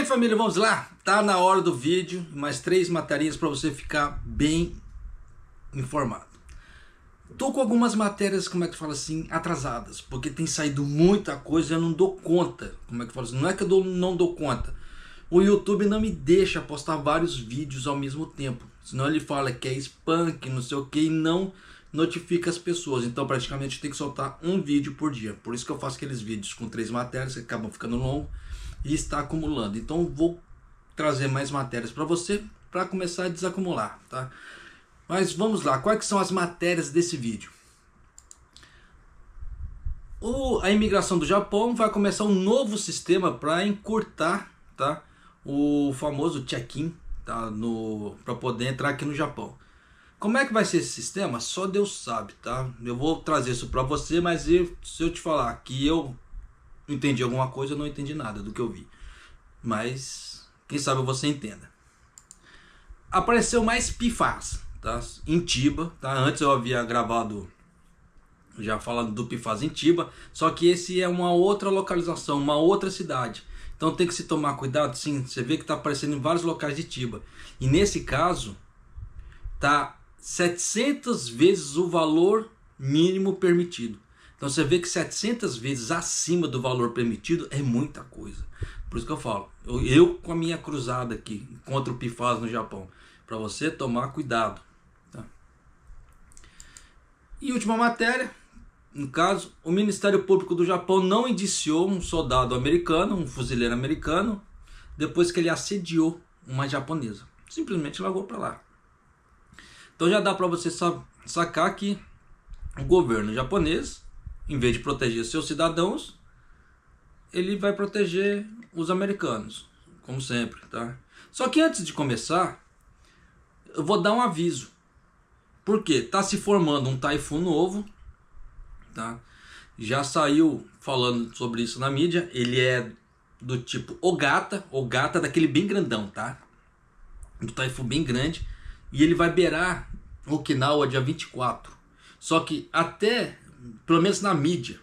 família, vamos lá? Tá na hora do vídeo, mais 3 matérias para você ficar bem informado. Tô com algumas matérias, como é que fala assim, atrasadas, porque tem saído muita coisa e eu não dou conta. Como é que fala assim? Não é que eu não dou conta. O YouTube não me deixa postar vários vídeos ao mesmo tempo. Senão ele fala que é spam, que não sei o que, e não notifica as pessoas. Então praticamente tem que soltar um vídeo por dia. Por isso que eu faço aqueles vídeos com 3 matérias que acabam ficando longos e está acumulando. Então vou trazer mais matérias para você para começar a desacumular, tá? Mas vamos lá, quais são as matérias desse vídeo? A imigração do Japão vai começar um novo sistema para encurtar, tá? O famoso check-in, tá? Para poder entrar aqui no Japão. Como é que vai ser esse sistema? Só Deus sabe, tá? Eu vou trazer isso para você, mas se eu te falar que eu entendi alguma coisa, eu não entendi nada do que eu vi. Mas quem sabe você entenda. Apareceu mais PFAS, tá? Em Chiba, tá? Antes eu havia gravado já falando do PFAS em Chiba, só que esse é uma outra localização, uma outra cidade. Então tem que se tomar cuidado, sim. Você vê que está aparecendo em vários locais de Chiba. E nesse caso, tá 700 vezes o valor mínimo permitido. Então você vê que 700 vezes acima do valor permitido é muita coisa. Por isso que eu falo, eu com a minha cruzada aqui contra o PFAS no Japão, para você tomar cuidado, tá? E última matéria, no caso, o Ministério Público do Japão não indiciou um soldado americano, um fuzileiro americano, depois que ele assediou uma japonesa. Simplesmente largou para lá. Então já dá para você sacar que o governo japonês, em vez de proteger seus cidadãos, ele vai proteger os americanos, como sempre, tá? Só que antes de começar, eu vou dar um aviso. Porque tá se formando um Typhoon novo, tá? Já saiu falando sobre isso na mídia. Ele é do tipo Ogata daquele bem grandão, tá? Do Typhoon bem grande. E ele vai beirar Okinawa dia 24. Só que até, pelo menos na mídia,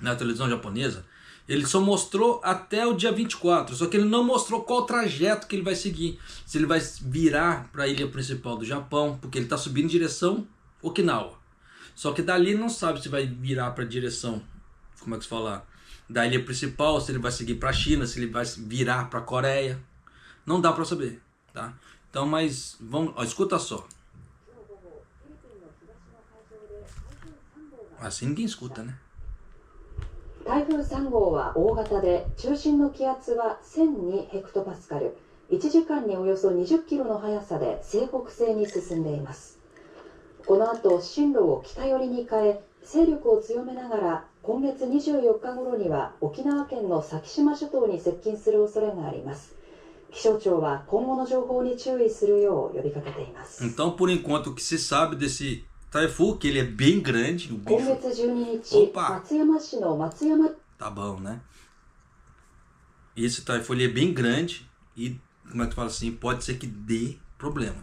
na televisão japonesa, ele só mostrou até o dia 24, só que ele não mostrou qual trajeto que ele vai seguir. Se ele vai virar para a ilha principal do Japão, porque ele está subindo em direção Okinawa. Só que dali não sabe se vai virar para a direção, como é que se fala, da ilha principal, se ele vai seguir para a China, se ele vai virar para a Coreia. Não dá para saber, tá? Então, mas vamos, ó, escuta só. Assim ninguém escuta, né? 台風3号は大型で中心の気圧は1002ヘクトパスカル、1時間におよそ20キロの速さで西北西に進んでいます。この後進路を北寄りに変え、勢力を強めながら今月24日頃には沖縄県の先島諸島に接近する恐れがあります。気象庁は今後の情報に注意するよう呼びかけています。Então, por enquanto, o que se sabe desse Typhoon, que ele é bem grande, o bicho... Opa! Tá bom, né? Esse Typhoon ele é bem grande e, como é que fala assim, pode ser que dê problema,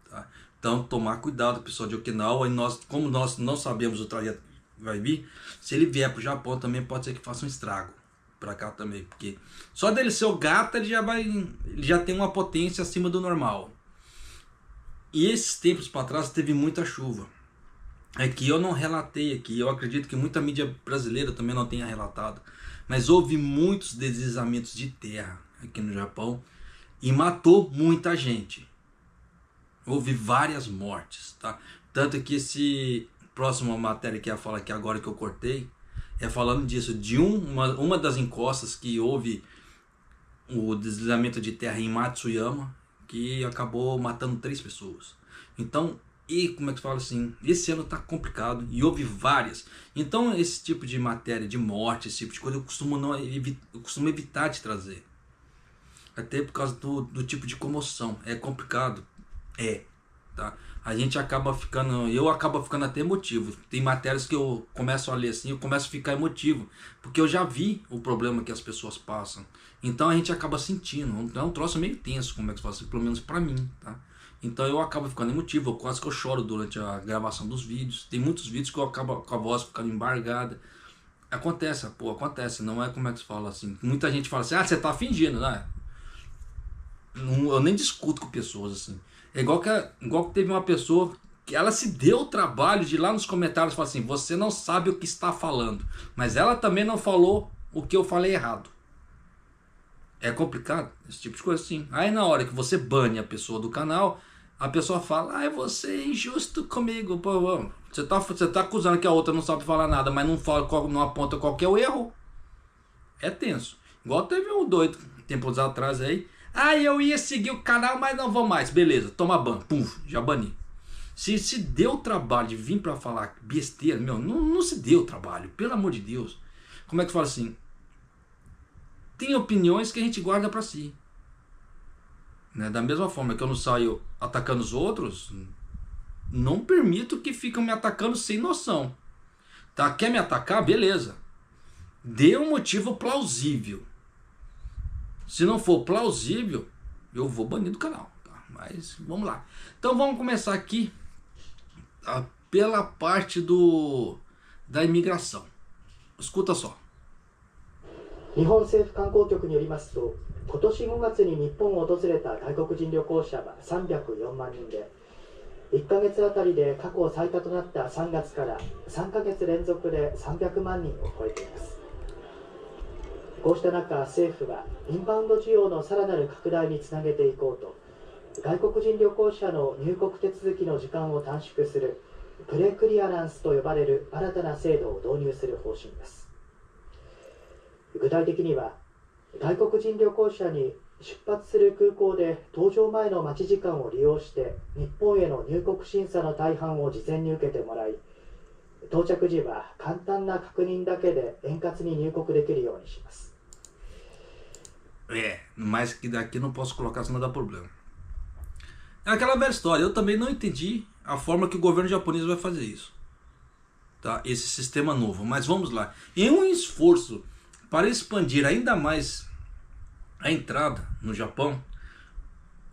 tá? Então, tomar cuidado, pessoal de Okinawa. E nós, como nós não sabemos o trajeto que vai vir, se ele vier para o Japão também pode ser que faça um estrago para cá também, porque só dele ser o gato ele já tem uma potência acima do normal. E esses tempos para trás teve muita chuva. É que eu não relatei aqui, eu acredito que muita mídia brasileira também não tenha relatado. Mas houve muitos deslizamentos de terra aqui no Japão e matou muita gente. Houve várias mortes, tá? Tanto que esse próximo matéria que ia falar aqui agora que eu cortei, é falando disso, de uma das encostas que houve o deslizamento de terra em Matsuyama, que acabou matando 3 pessoas. Então, e como é que fala assim, esse ano tá complicado e houve várias. Então esse tipo de matéria de morte, esse tipo de coisa eu costumo evitar de trazer. Até por causa do tipo de comoção. É complicado, tá? A gente acaba ficando, eu acabo ficando até emotivo. Tem matérias que eu começo a ler assim, eu começo a ficar emotivo, porque eu já vi o problema que as pessoas passam. Então a gente acaba sentindo, é um troço meio tenso, como é que se fala assim, pelo menos pra mim, tá? Então eu acabo ficando emotivo, quase que eu choro durante a gravação dos vídeos. Tem muitos vídeos que eu acabo com a voz ficando embargada. Acontece, pô, acontece. Não é como é que se fala assim. Muita gente fala assim, ah, você tá fingindo, né? Eu nem discuto com pessoas assim. É igual que teve uma pessoa que ela se deu o trabalho de ir lá nos comentários falar assim, você não sabe o que está falando. Mas ela também não falou o que eu falei errado. É complicado, esse tipo de coisa assim. Aí na hora que você bane a pessoa do canal, a pessoa fala, ah, você é injusto comigo. Pô, você tá acusando que a outra não sabe falar nada, mas não fala, não aponta qualquer erro. É tenso. Igual teve um doido, tempos atrás aí. Ah, eu ia seguir o canal, mas não vou mais. Beleza, toma ban. Pum, já bani. Se deu o trabalho de vir pra falar besteira, meu, não se deu o trabalho, pelo amor de Deus. Como é que fala assim? Tem opiniões que a gente guarda pra si. Né? Da mesma forma que eu não saio atacando os outros, não permito que ficam me atacando sem noção. Tá? Quer me atacar? Beleza. Dê um motivo plausível. Se não for plausível, eu vou banir do canal. Tá? Mas vamos lá. Então vamos começar aqui pela parte da imigração. Escuta só. 日本政府観光局によりますと、今年5月に日本を訪れた外国人旅行者は304万人で、1ヶ月あたりで過去最多となった3月から3ヶ月連続で300万人を超えています。こうした中、政府はインバウンド需要のさらなる拡大につなげていこうと、外国人旅行者の入国手続きの時間を短縮するプレクリアランスと呼ばれる新たな制度を導入する方針です。具体的には、外国人旅行者に出発する空港で搭乗前の待ち時間を利用して日本への入国審査の大半を事前に受けてもらい、到着時は簡単な確認だけで円滑に入国できるようにします。Mas que daqui não posso colocar, senão dá problema. É aquela velha história, eu também não entendi a forma que o governo japonês vai fazer isso. Tá? Esse sistema novo, mas vamos lá. Em um esforço para expandir ainda mais a entrada no Japão,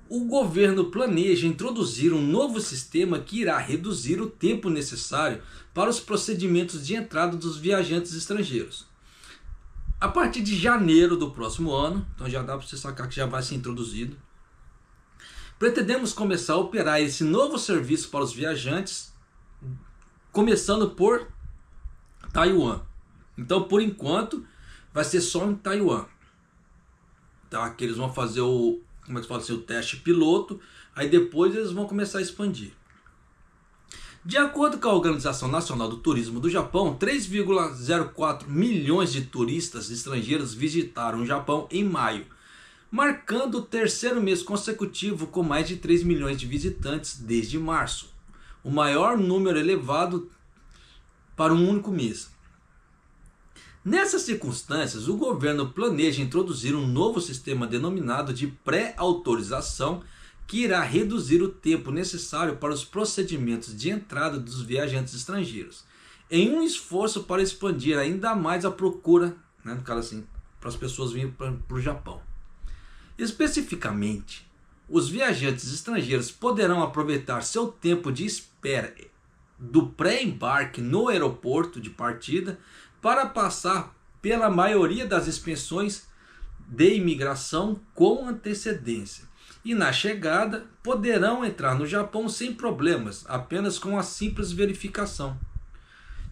o governo planeja introduzir um novo sistema que irá reduzir o tempo necessário para os procedimentos de entrada dos viajantes estrangeiros. A partir de janeiro do próximo ano, então já dá para você sacar que já vai ser introduzido, pretendemos começar a operar esse novo serviço para os viajantes, começando por Taiwan. Então, por enquanto, vai ser só em Taiwan, tá? Que eles vão fazer o teste piloto, aí depois eles vão começar a expandir. De acordo com a Organização Nacional do Turismo do Japão, 3,04 milhões de turistas estrangeiros visitaram o Japão em maio, marcando o terceiro mês consecutivo com mais de 3 milhões de visitantes desde março, o maior número elevado para um único mês. Nessas circunstâncias, o governo planeja introduzir um novo sistema denominado de pré-autorização que irá reduzir o tempo necessário para os procedimentos de entrada dos viajantes estrangeiros, em um esforço para expandir ainda mais a procura, né, no caso assim, para as pessoas virem para o Japão. Especificamente, os viajantes estrangeiros poderão aproveitar seu tempo de espera do pré-embarque no aeroporto de partida para passar pela maioria das inspeções de imigração com antecedência. E na chegada poderão entrar no Japão sem problemas, apenas com a simples verificação.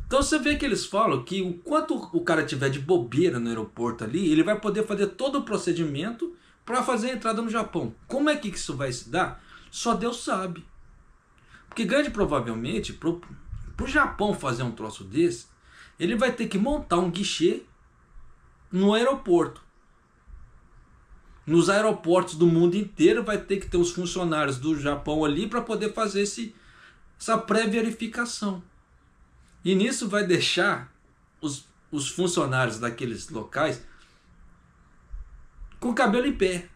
Então você vê que eles falam que enquanto o cara tiver de bobeira no aeroporto ali, ele vai poder fazer todo o procedimento para fazer a entrada no Japão. Como é que isso vai se dar? Só Deus sabe. Porque grande provavelmente, para o Japão fazer um troço desse, ele vai ter que montar um guichê no aeroporto. Nos aeroportos do mundo inteiro vai ter que ter os funcionários do Japão ali para poder fazer essa pré-verificação. E nisso vai deixar os funcionários daqueles locais com o cabelo em pé.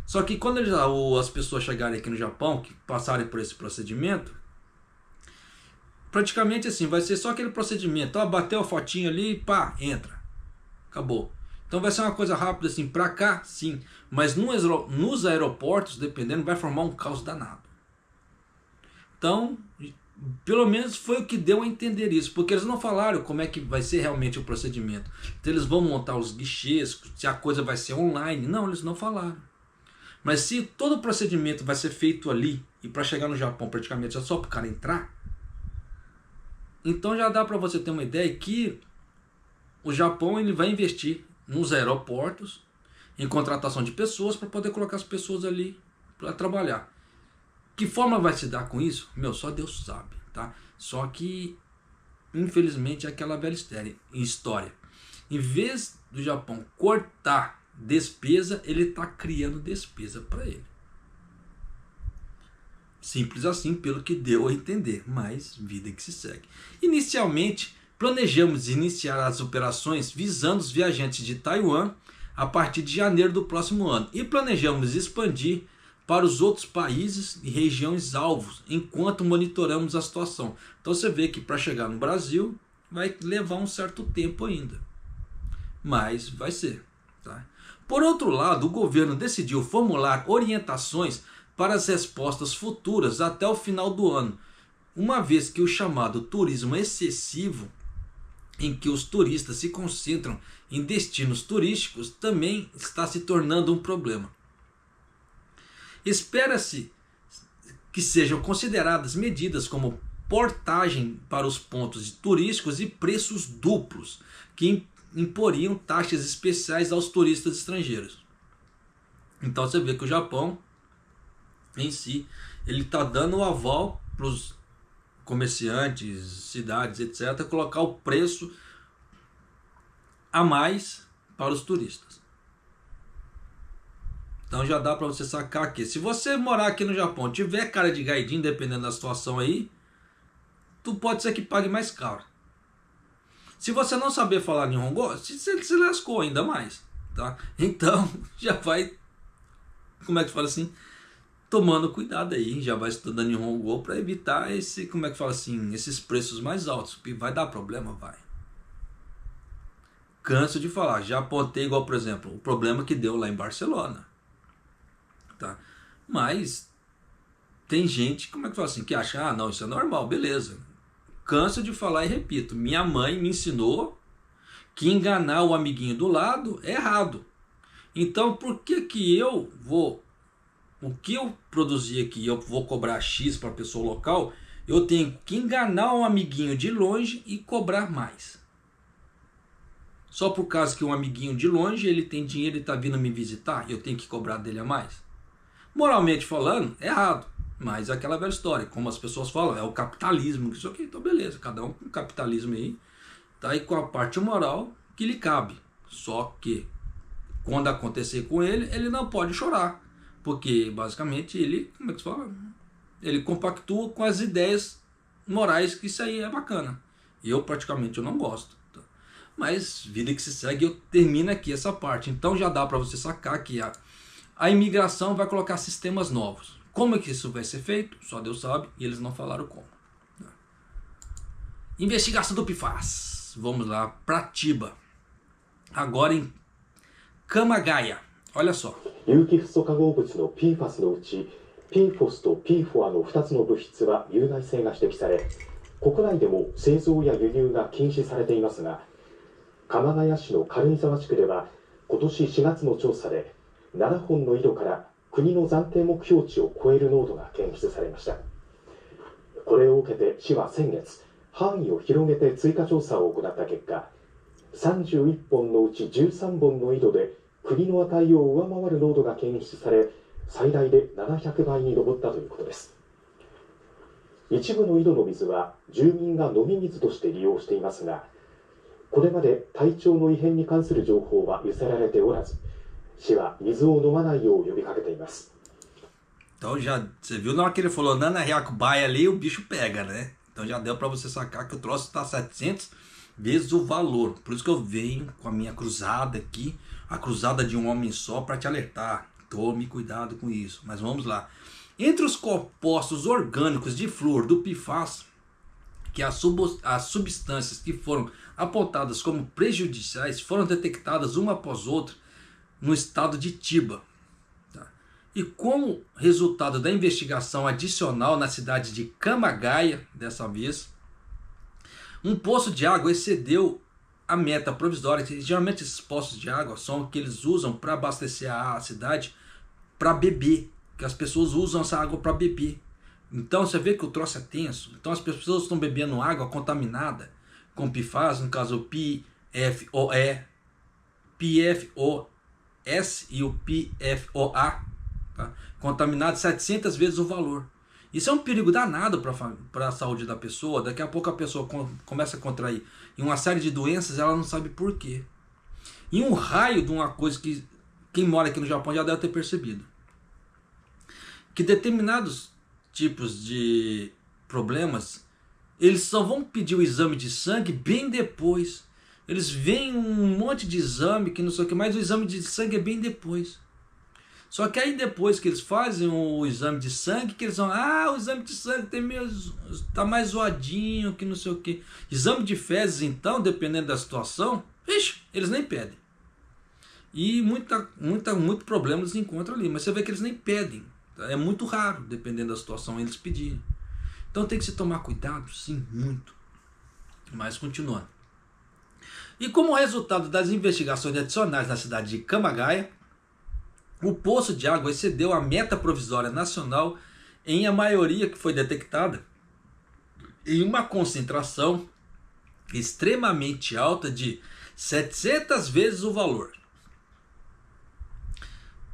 Só que quando as pessoas chegarem aqui no Japão, que passarem por esse procedimento, praticamente assim, vai ser só aquele procedimento, ó, bateu a fotinha ali, pá, entra, acabou. Então vai ser uma coisa rápida assim, pra cá sim, mas nos aeroportos, dependendo, vai formar um caos danado. Então Pelo menos foi o que deu a entender isso, porque eles não falaram como é que vai ser realmente o procedimento. Então eles vão montar os guichês, se a coisa vai ser online. Não, eles não falaram. Mas se todo o procedimento vai ser feito ali, e para chegar no Japão praticamente é só para o cara entrar, então já dá para você ter uma ideia que o Japão ele vai investir nos aeroportos, em contratação de pessoas para poder colocar as pessoas ali para trabalhar. Que forma vai se dar com isso? Meu, só Deus sabe, tá? Só que, infelizmente, é aquela velha história. Em vez do Japão cortar despesa, ele está criando despesa para ele. Simples assim, pelo que deu a entender, mas vida que se segue. Inicialmente, planejamos iniciar as operações visando os viajantes de Taiwan a partir de janeiro do próximo ano e planejamos expandir para os outros países e regiões alvos, enquanto monitoramos a situação. Então você vê que para chegar no Brasil vai levar um certo tempo ainda, mas vai ser. Tá? Por outro lado, o governo decidiu formular orientações para as respostas futuras até o final do ano, uma vez que o chamado turismo excessivo, em que os turistas se concentram em destinos turísticos, também está se tornando um problema. Espera-se que sejam consideradas medidas como portagem para os pontos turísticos e preços duplos, que imporiam taxas especiais aos turistas estrangeiros. Então você vê que o Japão, em si, ele está dando o aval para os comerciantes, cidades, etc., colocar o preço a mais para os turistas. Então já dá para você sacar aqui. Se você morar aqui no Japão, tiver cara de gaidinho, dependendo da situação aí, tu pode ser que pague mais caro. Se você não saber falar Nihongo, você se lascou ainda mais, tá? Então já vai, como é que fala assim, tomando cuidado aí, já vai estudando Nihongo para evitar esse, como é que fala assim, esses preços mais altos, porque vai dar problema, vai. Canso de falar, já apontei igual, por exemplo, o problema que deu lá em Barcelona, tá? Mas tem gente, como é que fala assim, que acha, ah, não, isso é normal, beleza. Canso de falar e repito, minha mãe me ensinou que enganar o amiguinho do lado é errado. Então por que que eu vou, o que eu produzi aqui, eu vou cobrar X para a pessoa local, eu tenho que enganar um amiguinho de longe e cobrar mais. Só por causa que um amiguinho de longe, ele tem dinheiro e está vindo me visitar, eu tenho que cobrar dele a mais? Moralmente falando, é errado. Mas é aquela velha história, como as pessoas falam, é o capitalismo, isso aqui, então beleza, cada um com o capitalismo aí, tá aí com a parte moral que lhe cabe. Só que, quando acontecer com ele, ele não pode chorar, porque basicamente ele, como é que se fala? Ele compactua com as ideias morais, que isso aí é bacana. Eu praticamente eu não gosto. Tá? Mas vida que se segue, eu termino aqui essa parte. Então já dá para você sacar que a imigração vai colocar sistemas novos. Como é que isso vai ser feito? Só Deus sabe, e eles não falaram como. Investigação do PFAS. Vamos lá, Pratiba. Agora em Kamagaya. Olha só. 有機フッ素化合物の PFAS のうち PFOS と PFOA の2つの物質は有害性が指摘され、国内でも製造や輸入が禁止されていますが、鎌ケ谷市の軽井沢地区では今年4月の調査で7本の井戸から国の暫定目標値を超える濃度が検出されました。これを受けて市は先月、範囲を広げて追加調査を行った結果、31本のうち13本の井戸で国の値を上回る濃度が検出され、最大で700倍に上ったということです。一部の井戸の水は住民が飲み水として利用していますが、これまで体調の異変に関する情報は寄せられておらず、市は水を飲まないよう呼びかけています。 Então já, você viu na hora que ele falou Nana Hyakubai ali, o bicho pega, né? Então já deu para você sacar que o troço está 700 vezes o valor. Por isso que eu venho com a minha cruzada aqui, a cruzada de um homem só, para te alertar. Tome cuidado com isso. Mas vamos lá. Entre os compostos orgânicos de flúor do PFAS, que as substâncias que foram apontadas como prejudiciais foram detectadas uma após outra no estado de Chiba. Tá? E como resultado da investigação adicional na cidade de Camagaya, dessa vez, um poço de água excedeu a meta provisória. Geralmente esses poços de água são o que eles usam para abastecer a cidade para beber, que as pessoas usam essa água para beber. Então você vê que o troço é tenso. Então as pessoas estão bebendo água contaminada com PFAS, no caso o PFOE, PFOS e o PFOA, tá? Contaminado 700 vezes o valor. Isso é um perigo danado para a saúde da pessoa. Daqui a pouco a pessoa começa a contrair em uma série de doenças, ela não sabe por quê. E um raio de uma coisa que quem mora aqui no Japão já deve ter percebido, que determinados tipos de problemas, eles só vão pedir o exame de sangue bem depois. Eles veem um monte de exame que não sei o que, mas o exame de sangue é bem depois. Só que aí depois que eles fazem o exame de sangue, que eles vão, o exame de sangue tá mais zoadinho, que não sei o que. Exame de fezes, então, dependendo da situação, eles nem pedem. E muito problema eles encontram ali, mas você vê que eles nem pedem. É muito raro, dependendo da situação, eles pedirem. Então tem que se tomar cuidado, sim, muito. Mas continuando. E como resultado das investigações adicionais na cidade de Camagaya, o poço de água excedeu a meta provisória nacional em a maioria que foi detectada em uma concentração extremamente alta de 700 vezes o valor.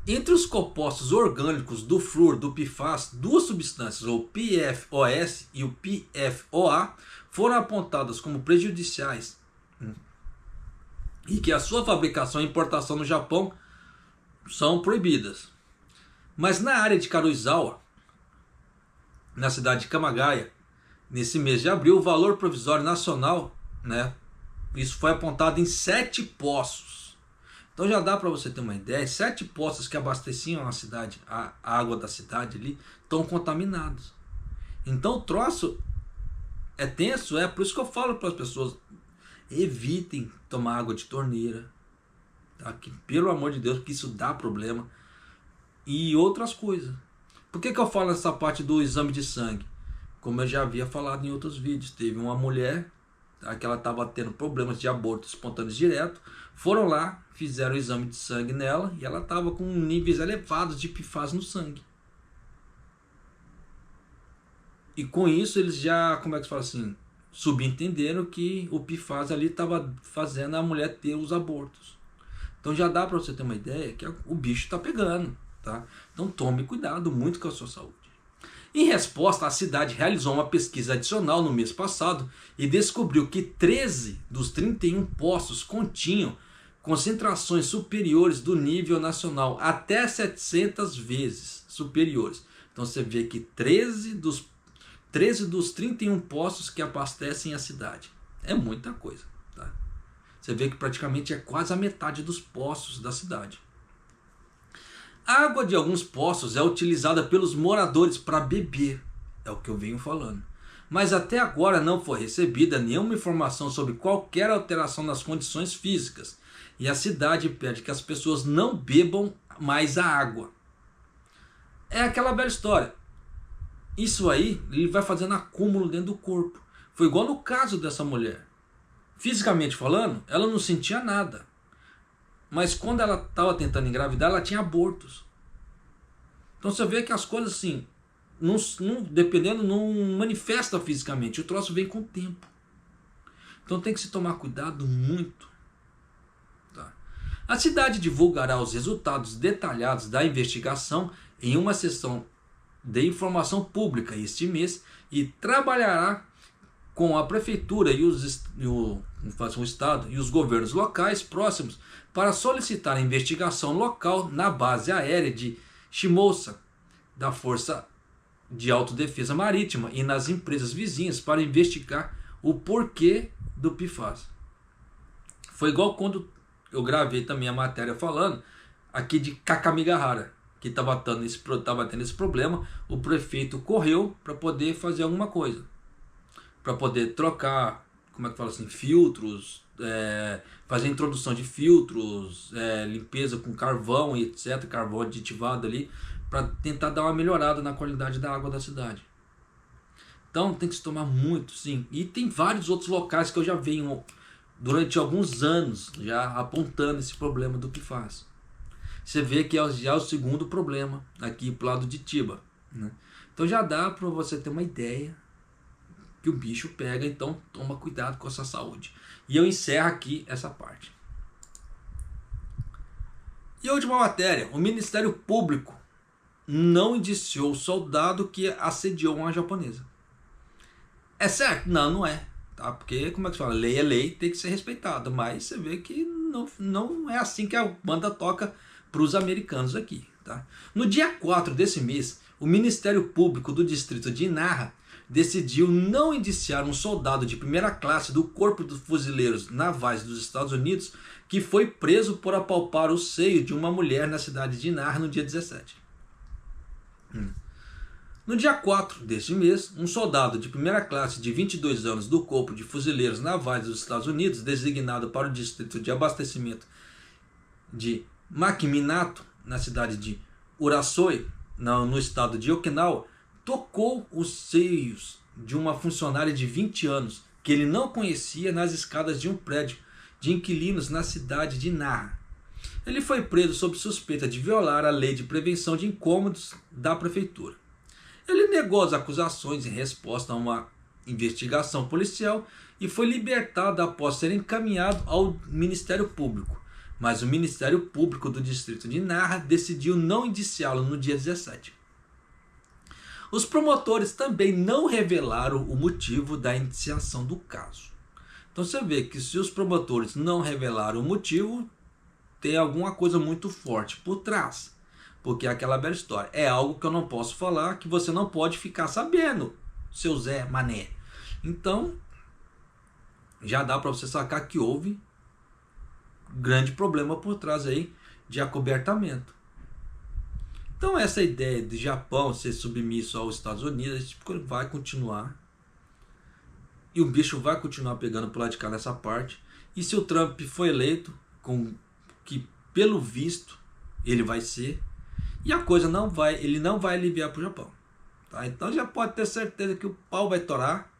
Entre os compostos orgânicos do flúor do PFAS, duas substâncias, o PFOS e o PFOA, foram apontadas como prejudiciais e que a sua fabricação e importação no Japão são proibidas. Mas na área de Karuizawa, na cidade de Camagaya, nesse mês de abril, o valor provisório nacional, isso foi apontado em 7 poços. Então já dá para você ter uma ideia, 7 poços que abasteciam a cidade, a água da cidade ali, estão contaminados. Então o troço é tenso, por isso que eu falo para as pessoas, evitem tomar água de torneira, tá? Que, pelo amor de Deus, porque isso dá problema. E outras coisas. Por que eu falo essa parte do exame de sangue? Como eu já havia falado em outros vídeos, teve uma mulher, tá, que ela estava tendo problemas de aborto espontâneos direto, foram lá, fizeram o exame de sangue nela e ela estava com níveis elevados de PFAS no sangue. E com isso eles já, como é que se fala assim, subentenderam que o PFAS ali estava fazendo a mulher ter os abortos. Então já dá para você ter uma ideia que o bicho está pegando, tá? Então tome cuidado muito com a sua saúde. Em resposta, a cidade realizou uma pesquisa adicional no mês passado e descobriu que 13 dos 31 poços continham concentrações superiores do nível nacional, até 700 vezes superiores. Então você vê que 13 dos 31 poços que abastecem a cidade. É muita coisa, tá? Você vê que praticamente é quase a metade dos poços da cidade. A água de alguns poços é utilizada pelos moradores para beber, é o que eu venho falando. Mas até agora não foi recebida nenhuma informação sobre qualquer alteração nas condições físicas. E a cidade pede que as pessoas não bebam mais a água. É aquela velha história. Isso aí, ele vai fazendo acúmulo dentro do corpo. Foi igual no caso dessa mulher. Fisicamente falando, ela não sentia nada. Mas quando ela estava tentando engravidar, ela tinha abortos. Então você vê que as coisas assim, dependendo, não manifesta fisicamente. O troço vem com o tempo. Então tem que se tomar cuidado muito. Tá? A cidade divulgará os resultados detalhados da investigação em uma sessão de informação pública este mês e trabalhará com a prefeitura e o estado e os governos locais próximos para solicitar a investigação local na base aérea de Shimosa, da Força de Autodefesa Marítima, e nas empresas vizinhas para investigar o porquê do PFAS. Foi igual quando eu gravei também a matéria falando aqui de Kakamigahara, que estava tendo esse problema. O prefeito correu para poder fazer alguma coisa, para poder trocar como é que fala assim, filtros, fazer introdução de filtros, limpeza com carvão e etc, carvão aditivado ali, para tentar dar uma melhorada na qualidade da água da cidade. Então tem que se tomar muito, sim. E tem vários outros locais que eu já venho durante alguns anos já apontando esse problema do PFAS. Você vê que já é o segundo problema aqui pro lado de Tiba, né? Então já dá para você ter uma ideia que o bicho pega, então toma cuidado com a sua saúde. E eu encerro aqui essa parte. E a última matéria, o Ministério Público não indiciou o soldado que assediou uma japonesa. É certo? Não, não é. Tá? Porque, como é que se fala? Lei é lei, tem que ser respeitada. Mas você vê que não é assim que a banda toca para os americanos aqui. Tá? No dia 4 desse mês, o Ministério Público do Distrito de Inara decidiu não indiciar um soldado de primeira classe do Corpo dos Fuzileiros Navais dos Estados Unidos que foi preso por apalpar o seio de uma mulher na cidade de Inara no dia 17. No dia 4 deste mês, um soldado de primeira classe de 22 anos do Corpo de Fuzileiros Navais dos Estados Unidos, designado para o distrito de abastecimento de Makiminato, na cidade de Urasoe, no estado de Okinawa, tocou os seios de uma funcionária de 20 anos que ele não conhecia nas escadas de um prédio de inquilinos na cidade de Nara. Ele foi preso sob suspeita de violar a lei de prevenção de incômodos da prefeitura. Ele negou as acusações em resposta a uma investigação policial e foi libertado após ser encaminhado ao Ministério Público. Mas o Ministério Público do Distrito de Nara decidiu não indiciá-lo no dia 17. Os promotores também não revelaram o motivo da indiciação do caso. Então você vê que se os promotores não revelaram o motivo, tem alguma coisa muito forte por trás. Porque é aquela velha história, é algo que eu não posso falar, que você não pode ficar sabendo, seu Zé Mané. Então, já dá para você sacar que houve grande problema por trás aí de acobertamento. Então essa ideia de Japão ser submisso aos Estados Unidos vai continuar. E o bicho vai continuar pegando por lá de cá nessa parte. E se o Trump for eleito, que pelo visto ele vai ser, e a coisa ele não vai aliviar para o Japão. Tá? Então já pode ter certeza que o pau vai torar.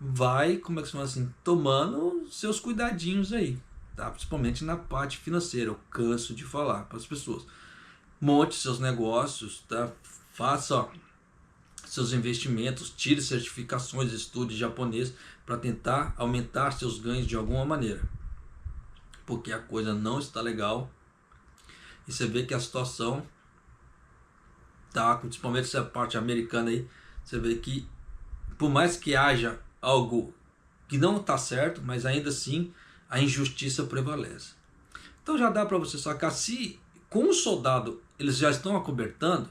Vai, como é que se chama assim, tomando seus cuidadinhos aí. Tá? Principalmente na parte financeira. Eu canso de falar para as pessoas. Monte seus negócios, tá? Faça seus investimentos, tire certificações, estude japonês para tentar aumentar seus ganhos de alguma maneira. Porque a coisa não está legal. E você vê que a situação tá, principalmente essa parte americana aí, você vê que por mais que haja algo que não está certo, mas ainda assim a injustiça prevalece. Então já dá para você sacar, se com o soldado eles já estão acobertando,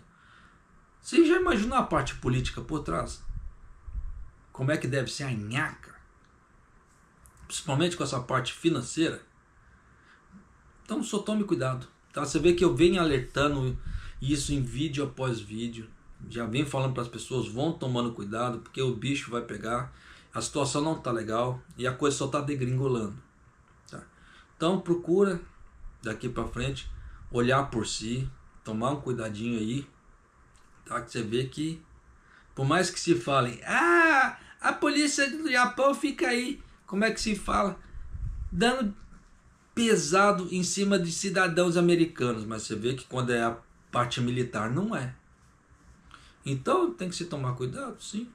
você já imaginou a parte política por trás? Como é que deve ser a nhaca? Principalmente com essa parte financeira. Então só tome cuidado. Tá? Você vê que eu venho alertando isso em vídeo após vídeo. Já venho falando para as pessoas, vão tomando cuidado, porque o bicho vai pegar. A situação não está legal e a coisa só está degringolando. Tá? Então procura, daqui para frente, olhar por si, tomar um cuidadinho aí. Tá? Que você vê que, por mais que se falem, a polícia do Japão fica aí, como é que se fala? Dando pesado em cima de cidadãos americanos, mas você vê que quando é a parte militar não é. Então tem que se tomar cuidado, sim.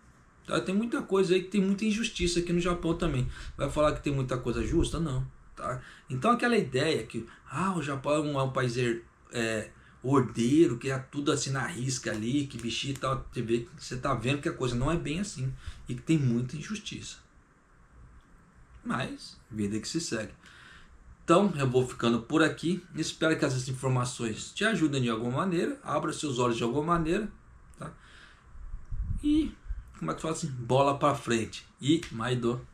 Tá? Tem muita coisa aí que tem muita injustiça aqui no Japão também. Vai falar que tem muita coisa justa? Não. Tá? Então aquela ideia que o Japão é um país ordeiro, que é tudo assim na risca ali, que bichinho e tal, você tá vendo que a coisa não é bem assim e que tem muita injustiça. Mas vida que se segue. Então, eu vou ficando por aqui. Espero que essas informações te ajudem de alguma maneira. Abra seus olhos de alguma maneira. Tá? E, como é que fala assim? Bola pra frente. E Maido.